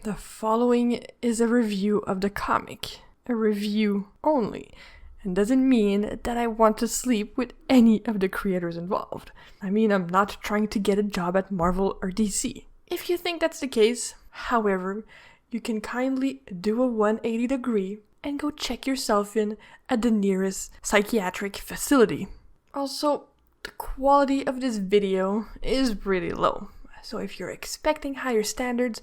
The following is a review of the comic. A review only. And doesn't mean that I want to sleep with any of the creators involved. I mean, I'm not trying to get a job at Marvel or DC. If you think that's the case, however, you can kindly do a 180 degree and go check yourself in at the nearest psychiatric facility. Also, the quality of this video is really low. So if you're expecting higher standards,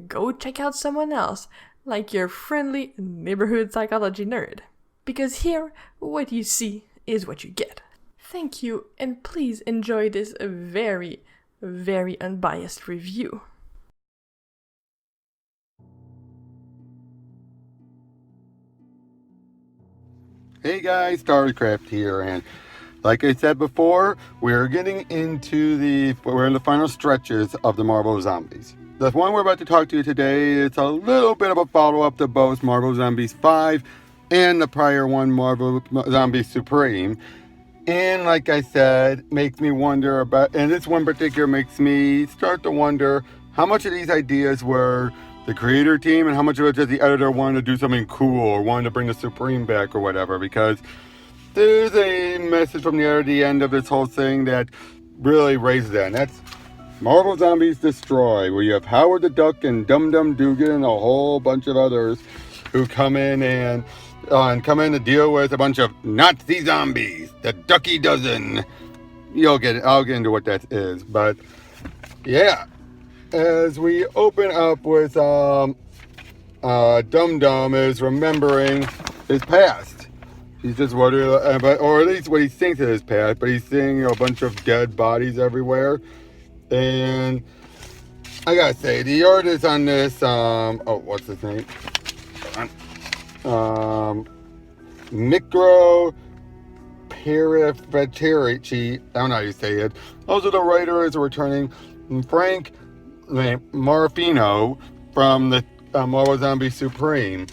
go check out someone else, like your friendly neighborhood psychology nerd. Because here, what you see is what you get. Thank you, and please enjoy this very, very unbiased review. Hey guys, StarCraft here, and like I said before, we're in the final stretches of the Marvel Zombies. The one we're about to talk to you today is a little bit of a follow-up to both Marvel Zombies 5 and the prior one, Marvel Zombies Supreme. And like I said, makes me wonder about, and this one particular makes me start to wonder how much of these ideas were the creator team and how much of it just the editor wanted to do something cool or wanted to bring the Supreme back or whatever, because there's a message from the editor at the end of this whole thing that really raises that, and that's Marvel Zombies Destroy, where you have Howard the Duck and Dum Dum Dugan and a whole bunch of others who come in to deal with a bunch of Nazi zombies, the Ducky Dozen. I'll get into what that is, but yeah. As we open up with Dum Dum is remembering his past. He's just wondering, or at least what he thinks of his past, but he's seeing a bunch of dead bodies everywhere. And I gotta say, the artist on this, what's his name? Micro Periferterici, I don't know how you say it. Also, the writer is returning Frank Morfino from the Marvel Zombie Supreme.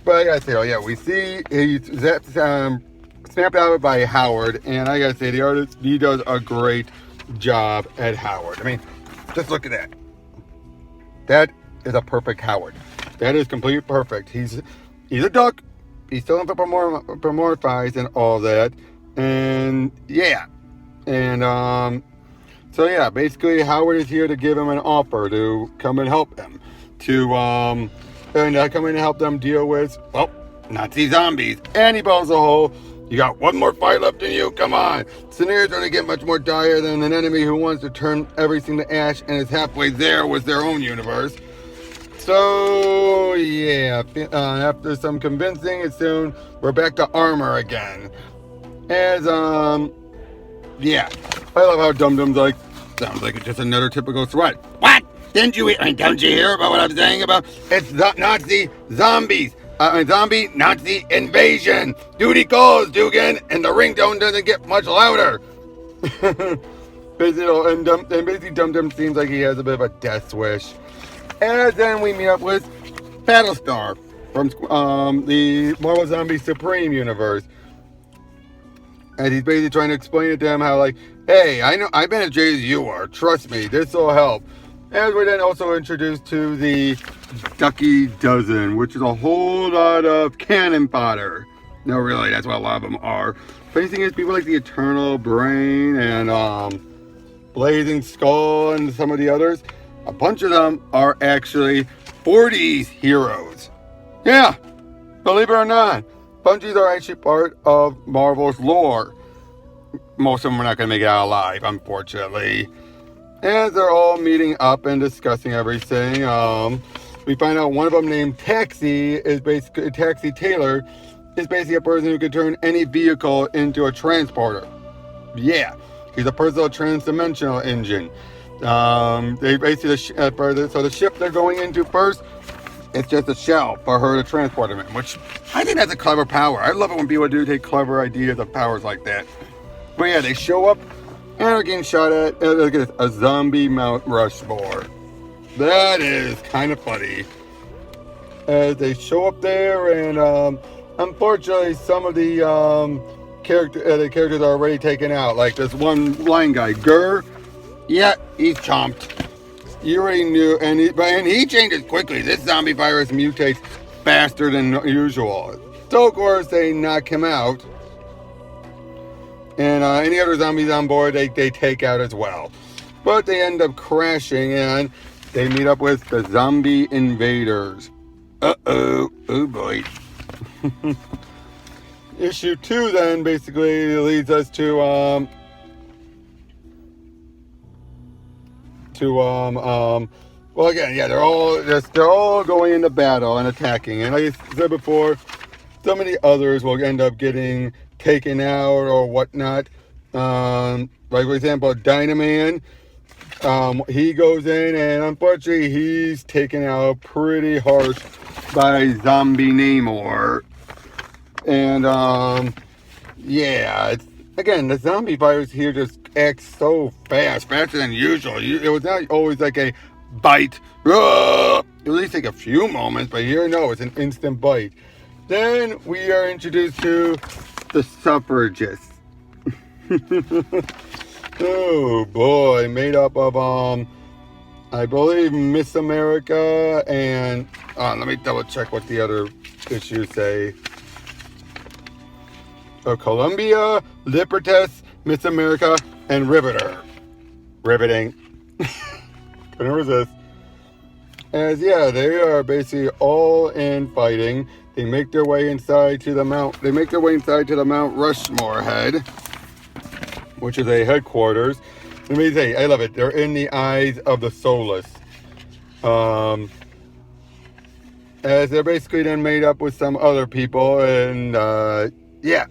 But I gotta say, we see he's snapped out by Howard, and I gotta say, the artist, he does a great job at Howard. I mean, just look at that. That is a perfect Howard. That is completely perfect. He's a duck. He's still anthropomorphized and all that. And yeah. And so yeah, basically Howard is here to give him an offer to come and help him. Come in and help them deal with, Nazi zombies. And he blows a hole. You got one more fight left in you? Come on. Scenarios going to get much more dire than an enemy who wants to turn everything to ash and is halfway there with their own universe. So, yeah. After some convincing, soon we're back to armor again. As, yeah. I love how Dum Dum's like, sounds like it's just another typical threat. What? Don't you hear about what I'm saying about? It's the Nazi zombies. Zombie Nazi invasion. Duty calls, Dugan, and the ringtone doesn't get much louder. Basically, Dum Dum seems like he has a bit of a death wish. And then we meet up with Battlestar from the Marvel Zombie Supreme universe. And he's basically trying to explain it to him how, like, hey, I know I've been as jaded as you are. Trust me, this will help. And we're then also introduced to the Ducky Dozen, which is a whole lot of cannon fodder. No, really, that's what a lot of them are. Funny thing is, people like the Eternal Brain and Blazing Skull and some of the others, a bunch of them are actually 40s heroes. Yeah, believe it or not, bunches are actually part of Marvel's lore. Most of them are not going to make it out alive, unfortunately. As they're all meeting up and discussing everything, we find out one of them named Taxi Taylor is basically a person who can turn any vehicle into a transporter. Yeah, he's a personal transdimensional engine. They basically, so the ship they're going into first, it's just a shell for her to transport him in, which I think that's a clever power. I love it when people take clever ideas of powers like that. But yeah, they show up and are getting shot at. Look at this, a zombie Mount Rushmore. That is kind of funny. As they show up there, and unfortunately, some of the characters are already taken out. Like this one line guy, Gurr. Yeah, he's chomped. You already knew, and he changes quickly. This zombie virus mutates faster than usual. So of course they knock him out, and any other zombies on board they take out as well. But they end up crashing, and they meet up with the zombie invaders. Oh boy. Issue 2 then basically leads us to well, again, yeah, they're all going into battle and attacking, and like I said before, so many others will end up getting taken out or whatnot. Like for example, Dynaman, he goes in, and unfortunately, he's taken out pretty harsh by Zombie Namor, and yeah, again, the zombie virus here just acts so fast, faster than usual. It was not always like a bite. At least take a few moments, but here, no, it's an instant bite. Then we are introduced to the suffragists. Oh boy, made up of, I believe Miss America and, let me double check what the other issues say. Columbia, Libertas, Miss America, and Riveter. Riveting. Couldn't resist. As yeah, they are basically all in fighting. They make their way inside to the Mount. They make their way inside to the Mount Rushmore head, which is a headquarters. Let me say, I love it. They're in the eyes of the soulless. As they're basically then made up with some other people, and yeah.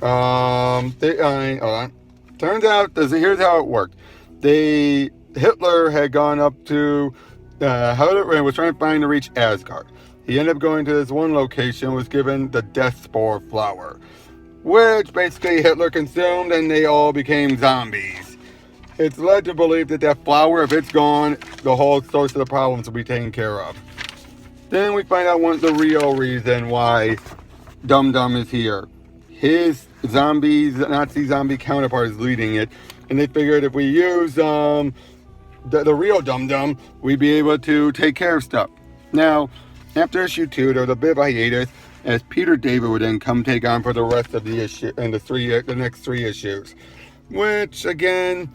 Hold on. Turns out, here's how it worked. Hitler had gone up to, was trying to reach Asgard. He ended up going to this one location, was given the Death Spore flower, which basically Hitler consumed, and they all became zombies. It's led to believe that that flower, if it's gone, the whole source of the problems will be taken care of. Then we find out the real reason why Dum Dum is here. His Nazi zombie counterpart is leading it, and they figured if we use the real Dum Dum, we'd be able to take care of stuff. Now, after issue 2, there was a bit of a hiatus, as Peter David would then come take on for the rest of the issue and the next 3 issues, which again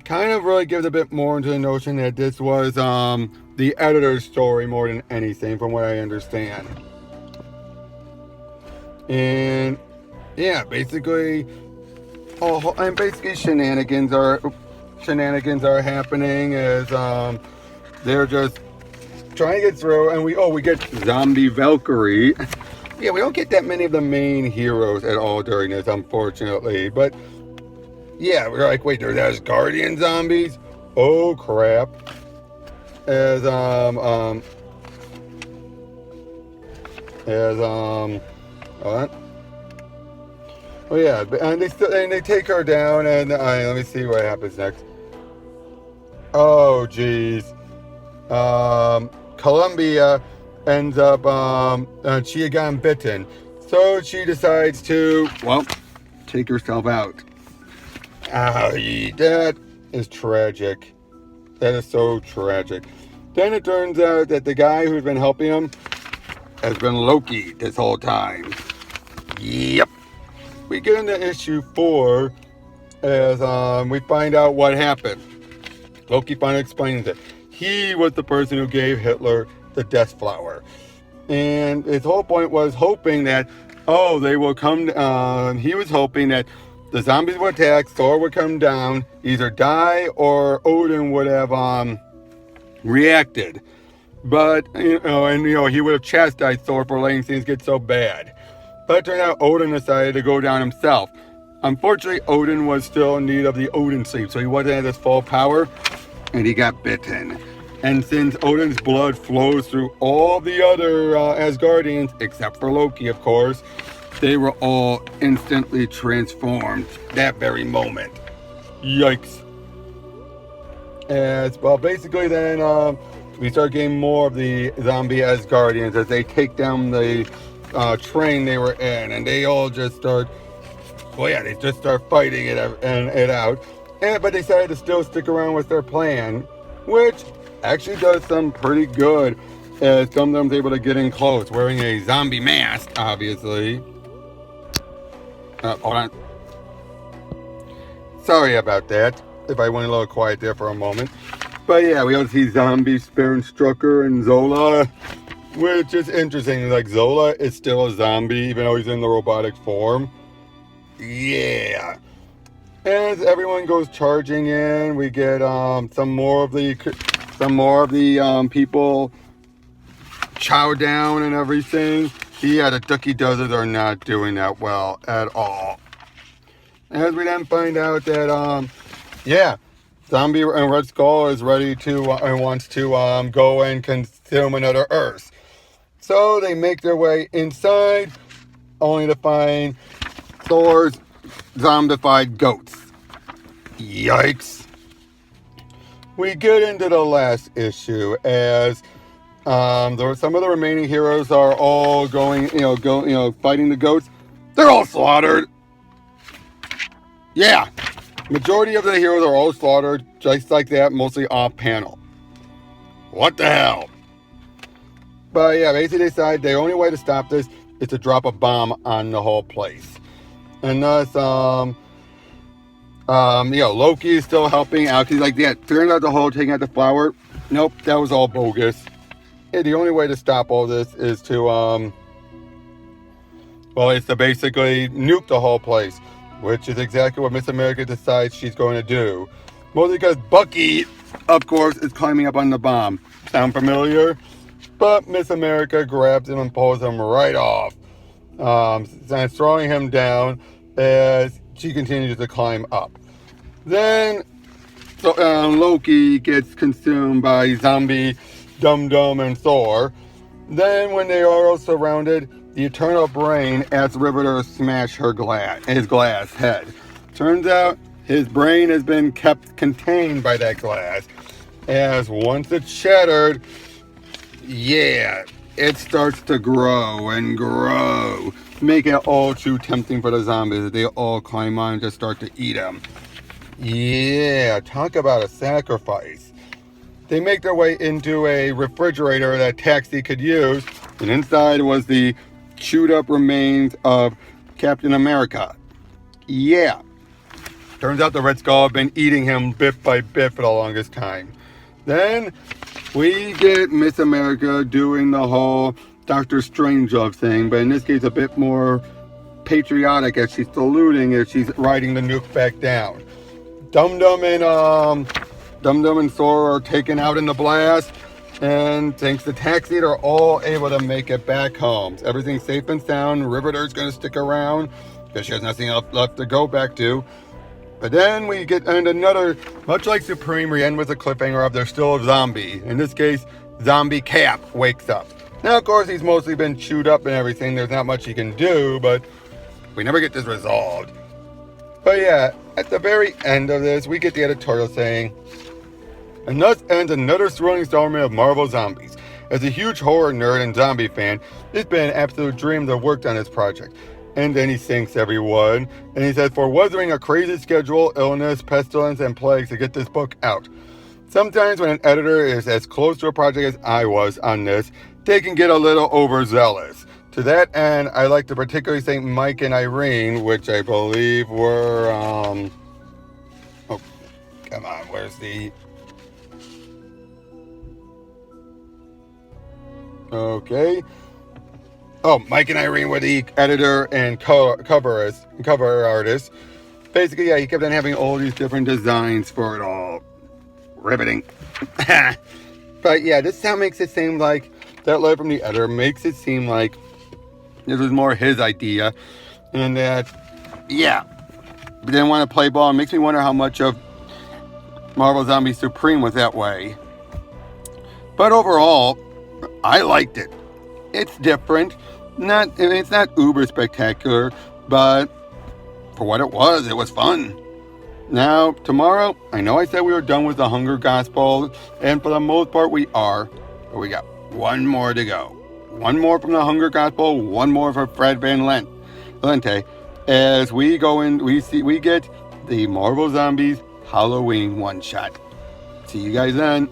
kind of really gives a bit more into the notion that this was the editor's story more than anything, from what I understand. And yeah, basically, shenanigans are happening as they're just trying to get through, and we get Zombie Valkyrie. Yeah, we don't get that many of the main heroes at all during this, unfortunately. But yeah, we're like, wait, there's Asgardian zombies? Oh crap! As what? Oh yeah, and they take her down, and let me see what happens next. Oh geez, Columbia ends up she had gotten bitten, so she decides to take herself out. That is tragic. That is so tragic. Then it turns out that the guy who's been helping him has been Loki this whole time. Yep. We get into issue 4 as we find out what happened. Loki finally explains it. He was the person who gave Hitler the death flower. And his whole point was hoping that, they will come, he was hoping that the zombies would attack, Thor would come down, either die or Odin would have reacted. But, he would have chastised Thor for letting things get so bad. But it turned out Odin decided to go down himself. Unfortunately, Odin was still in need of the Odin sleep, so he wasn't at his full power, and he got bitten. And since Odin's blood flows through all the other Asgardians, except for Loki, of course, they were all instantly transformed that very moment. Yikes. Basically then, we start getting more of the zombie Asgardians as they take down the train they were in, and they all just start fighting it out. But they decided to still stick around with their plan, which actually does some pretty good as Dum Dum's able to get in close, wearing a zombie mask, obviously. Hold on. Sorry about that, if I went a little quiet there for a moment. But yeah, we also see Zombie, Strucker, and Zola, which is interesting. Like, Zola is still a zombie, even though he's in the robotic form. Yeah. As everyone goes charging in, we get some more of the people chow down and everything. Yeah, the Ducky Dozen are not doing that well at all. As we then find out that Zombie and Red Skull is ready to and wants to go and consume another Earth. So they make their way inside, only to find Thor's zombified goats. Yikes. We get into the last issue as some of the remaining heroes are all going, fighting the goats. They're all slaughtered. Yeah. Majority of the heroes are all slaughtered, just like that, mostly off panel. What the hell? But yeah, basically they decide the only way to stop this is to drop a bomb on the whole place. And thus, Loki is still helping out. He's like, yeah, turns out the whole taking out the flower. Nope, that was all bogus. Yeah, the only way to stop all this is to, it's to basically nuke the whole place, which is exactly what Miss America decides she's going to do. Mostly because Bucky, of course, is climbing up on the bomb. Sound familiar? But Miss America grabs him and pulls him right off, and throwing him down as she continues to climb up. Then Loki gets consumed by Zombie, Dum Dum, and Thor. Then when they are all surrounded, the Eternal Brain asks Riveter to smash his glass head. Turns out his brain has been kept contained by that glass, as once it's shattered, it starts to grow and grow, making it all too tempting for the zombies. They all climb on and just start to eat them. Yeah, talk about a sacrifice. They make their way into a refrigerator that Taxi could use, and inside was the chewed up remains of Captain America. Yeah. Turns out the Red Skull have been eating him bit by bit for the longest time. Then we get Miss America doing the whole Doctor Strangelove thing, but in this case a bit more patriotic as she's saluting as she's riding the nuke back down. Dum Dum and Thor are taken out in the blast, and thanks to Taxi, they're all able to make it back home. So everything's safe and sound. Riveter's going to stick around because she has nothing else left to go back to. But then we get another, much like Supreme, we end with a cliffhanger of there's still a zombie. In this case, Zombie Cap wakes up. Now, of course, he's mostly been chewed up and everything. There's not much he can do, but we never get this resolved. But yeah, at the very end of this, we get the editorial saying, and thus ends another thrilling installment of Marvel Zombies. As a huge horror nerd and zombie fan, it's been an absolute dream to have worked on this project. And then he thanks everyone, and he says, for weathering a crazy schedule, illness, pestilence, and plagues to get this book out. Sometimes when an editor is as close to a project as I was on this, they can get a little overzealous. To that end, I like to particularly thank Mike and Irene, which I believe were, where's the... Okay. Mike and Irene were the editor and cover artist. Basically, yeah, he kept on having all these different designs for it all. Riveting. But yeah, this sound makes it seem like that letter from the editor makes it seem like this was more his idea. And that, didn't want to play ball. It makes me wonder how much of Marvel Zombie Supreme was that way. But overall, I liked it. It's different. It's not uber spectacular, but for what it was fun. Now, tomorrow, I know I said we were done with the Hunger Gospel, and for the most part we are, but we got one more to go. One more from the Hunger Gospel, one more for Fred Van Lente, as we go in, we get the Marvel Zombies Halloween one-shot. See you guys then.